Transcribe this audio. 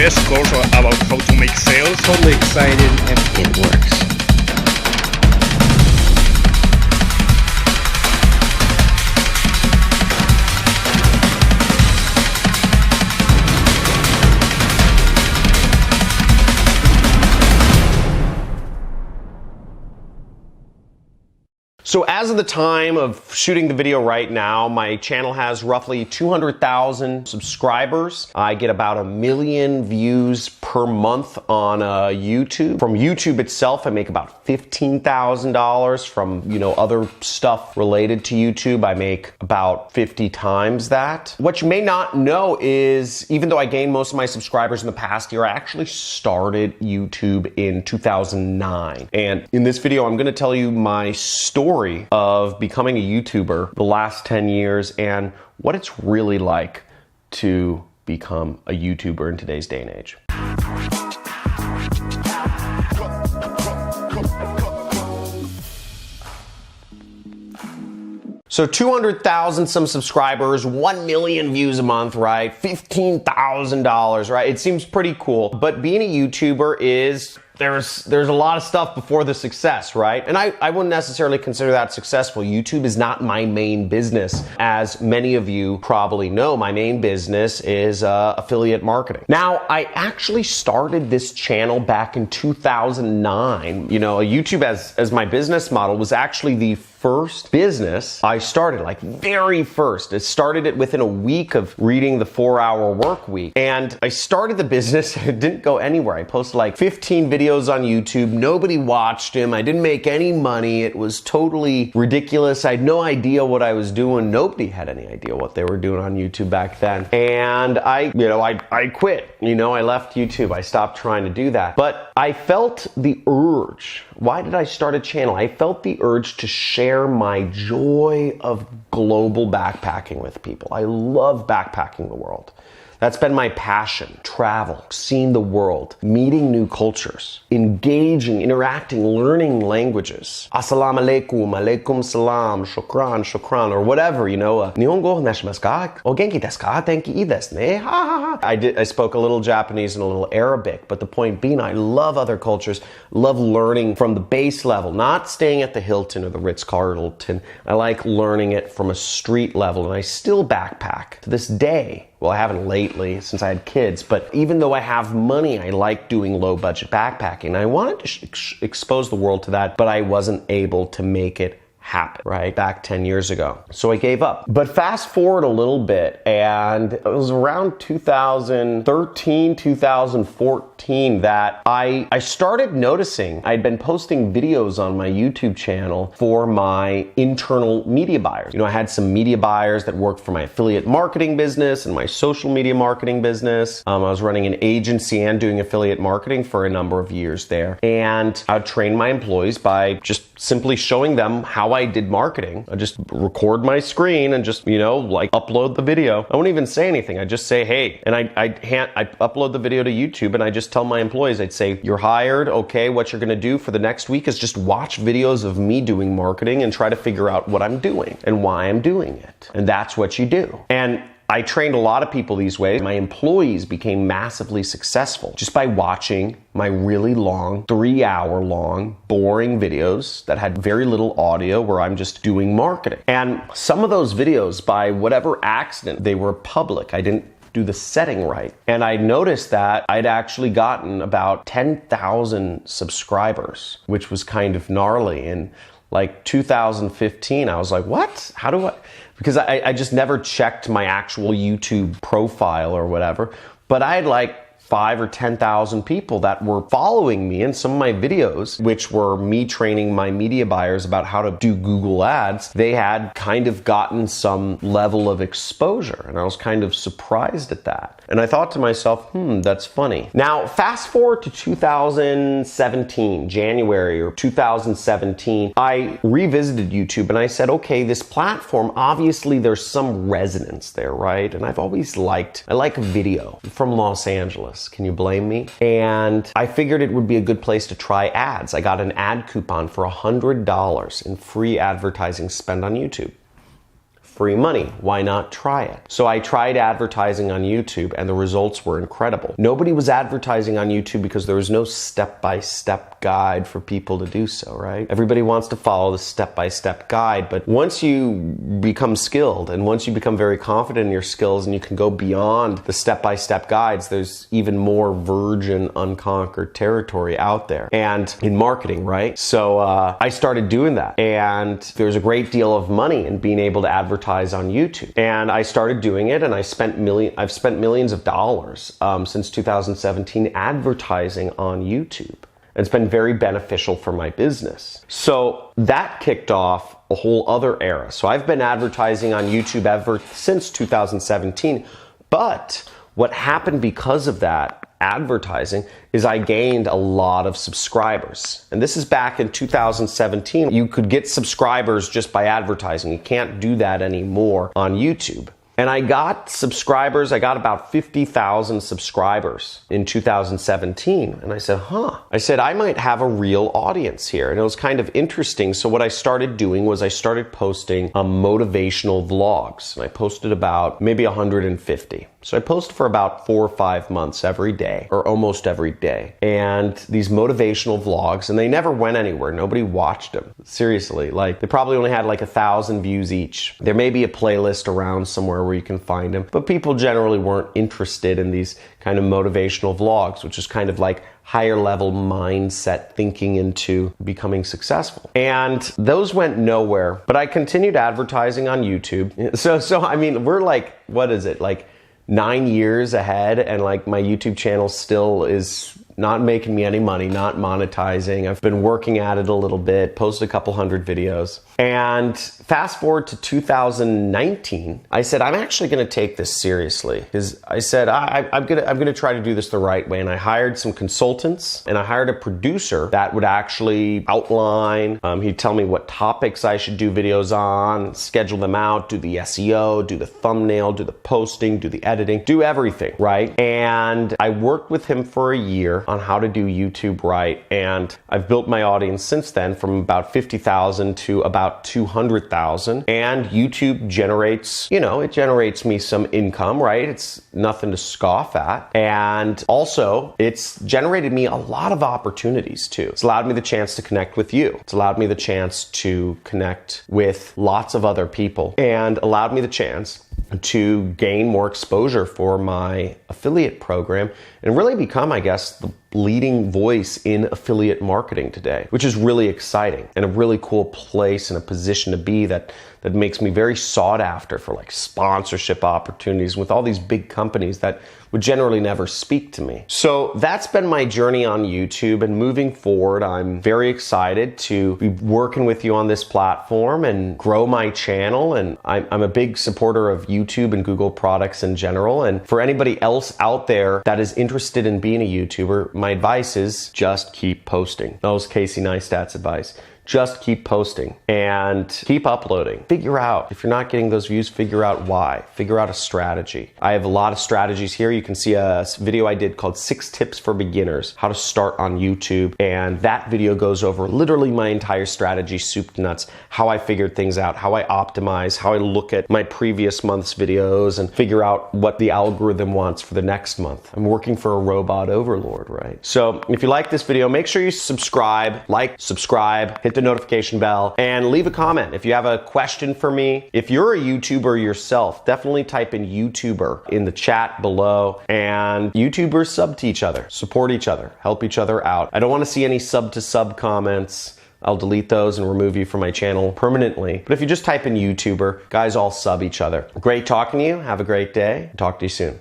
best course about how to make sales. Totally excited and it works. So as of the time of shooting the video right now, my channel has roughly 200,000 subscribers. I get about 1 million views per month on YouTube. From YouTube itself, I make about $15,000. From, other stuff related to YouTube, I make about 50 times that. What you may not know is, even though I gained most of my subscribers in the past year, I actually started YouTube in 2009. And in this video, I'm gonna tell you my story of becoming a YouTuber the last 10 years and what it's really like to become a YouTuber in today's day and age. So 200,000 some subscribers, 1 million views a month, right? $15,000, right? It seems pretty cool, but being a YouTuber is there's a lot of stuff before the success, right? And I wouldn't necessarily consider that successful. YouTube is not my main business. As many of you probably know, my main business is affiliate marketing. Now, I actually started this channel back in 2009. YouTube as my business model was actually the first business I started, like very first. I started it within a week of reading the 4-Hour Work Week. And I started the business and it didn't go anywhere. I posted like 15 videos on YouTube. Nobody watched them. I didn't make any money. It was totally ridiculous. I had no idea what I was doing. Nobody had any idea what they were doing on YouTube back then. And I quit. I left YouTube. I stopped trying to do that. But I felt the urge. Why did I start a channel? I felt the urge to share my joy of global backpacking with people. I love backpacking the world. That's been my passion. Travel, seeing the world, meeting new cultures, engaging, interacting, learning languages. Assalamu alaikum, alaikum salam, shukran, shukran, or whatever, Nihongo neshimasu ka? O genki desu ka? Tenki ii desu ne? Ha ha ha. I spoke a little Japanese and a little Arabic, but the point being, I love other cultures, love learning from the base level, not staying at the Hilton or the Ritz-Carlton. I like learning it from a street level, and I still backpack to this day. Well, I haven't lately since I had kids, but even though I have money, I like doing low budget backpacking. I wanted to expose the world to that, but I wasn't able to make it happen, right? Back 10 years ago. So I gave up. But fast forward a little bit, and it was around 2013, 2014 that I started noticing I'd been posting videos on my YouTube channel for my internal media buyers. I had some media buyers that worked for my affiliate marketing business and my social media marketing business. I was running an agency and doing affiliate marketing for a number of years there. And I'd train my employees by just simply showing them how I did marketing. I just record my screen and just, upload the video. I won't even say anything. I just say, hey, and I upload the video to YouTube, and I just tell my employees, I'd say, you're hired. Okay, what you're gonna do for the next week is just watch videos of me doing marketing and try to figure out what I'm doing and why I'm doing it. And that's what you do. And I trained a lot of people these ways. My employees became massively successful just by watching my really long, 3-hour long, boring videos that had very little audio where I'm just doing marketing. And some of those videos, by whatever accident, they were public. I didn't do the setting right. And I noticed that I'd actually gotten about 10,000 subscribers, which was kind of gnarly. And like 2015, I was like, what? How do I? Because I just never checked my actual YouTube profile or whatever, but I had like 5,000 or 10,000 people that were following me in some of my videos, which were me training my media buyers about how to do Google Ads. They had kind of gotten some level of exposure, and I was kind of surprised at that. And I thought to myself, that's funny. Now, fast forward to 2017, January or 2017, I revisited YouTube and I said, okay, this platform, obviously there's some resonance there, right? And I've always I like video. I'm from Los Angeles. Can you blame me? And I figured it would be a good place to try ads. I got an ad coupon for $100 in free advertising spend on YouTube. free money. Why not try it? So I tried advertising on YouTube and the results were incredible. Nobody was advertising on YouTube because there was no step-by-step guide for people to do so, right? Everybody wants to follow the step-by-step guide, but once you become skilled and once you become very confident in your skills and you can go beyond the step-by-step guides, there's even more virgin, unconquered territory out there. And in marketing, right? So I started doing that, and there's a great deal of money in being able to advertise on YouTube. And I started doing it, and I've spent millions of dollars since 2017 advertising on YouTube. It's been very beneficial for my business. So that kicked off a whole other era. So I've been advertising on YouTube ever since 2017. But what happened because of that advertising is I gained a lot of subscribers. And this is back in 2017. You could get subscribers just by advertising. You can't do that anymore on YouTube. And I got subscribers, I got about 50,000 subscribers in 2017. And I said, I said, I might have a real audience here. And it was kind of interesting. So what I started doing was I started posting motivational vlogs. And I posted about maybe 150. So I posted for about 4 or 5 months every day, or almost every day. And these motivational vlogs, and they never went anywhere. Nobody watched them. Seriously, like they probably only had like 1,000 views each. There may be a playlist around somewhere where you can find them, but people generally weren't interested in these kind of motivational vlogs, which is kind of like higher level mindset thinking into becoming successful. And those went nowhere, but I continued advertising on YouTube. So I mean, we're like, what is it? Like 9 years ahead, and like my YouTube channel still is not making me any money, not monetizing. I've been working at it a little bit, posted a couple hundred videos. And fast forward to 2019, I said, I'm actually gonna take this seriously. Because I said, I'm gonna try to do this the right way. And I hired some consultants, and I hired a producer that would actually outline, he'd tell me what topics I should do videos on, schedule them out, do the SEO, do the thumbnail, do the posting, do the editing, do everything, right? And I worked with him for a year on how to do YouTube right. And I've built my audience since then from about 50,000 to about 200,000. And YouTube generates, it generates me some income, right? It's nothing to scoff at. And also it's generated me a lot of opportunities too. It's allowed me the chance to connect with you. It's allowed me the chance to connect with lots of other people, and allowed me the chance to gain more exposure for my affiliate program and really become, I guess, the leading voice in affiliate marketing today, which is really exciting and a really cool place and a position to be that makes me very sought after for like sponsorship opportunities with all these big companies that would generally never speak to me. So that's been my journey on YouTube, and moving forward, I'm very excited to be working with you on this platform and grow my channel. And I'm a big supporter of YouTube and Google products in general. And for anybody else out there that is interested in being a YouTuber, my advice is just keep posting. That was Casey Neistat's advice. Just keep posting and keep uploading. Figure out, if you're not getting those views, figure out why. Figure out a strategy. I have a lot of strategies here. You can see a video I did called 6 Tips for Beginners, how to start on YouTube. And that video goes over literally my entire strategy, soup to nuts, how I figured things out, how I optimize, how I look at my previous month's videos and figure out what the algorithm wants for the next month. I'm working for a robot overlord, right? So if you like this video, make sure you subscribe, subscribe, hit the notification bell, and leave a comment if you have a question for me. If you're a YouTuber yourself, definitely type in YouTuber in the chat below. And YouTubers sub to each other, support each other, help each other out. I don't want to see any sub to sub comments. I'll delete those and remove you from my channel permanently. But if you just type in YouTuber, guys all sub each other. Great talking to you. Have a great day. Talk to you soon.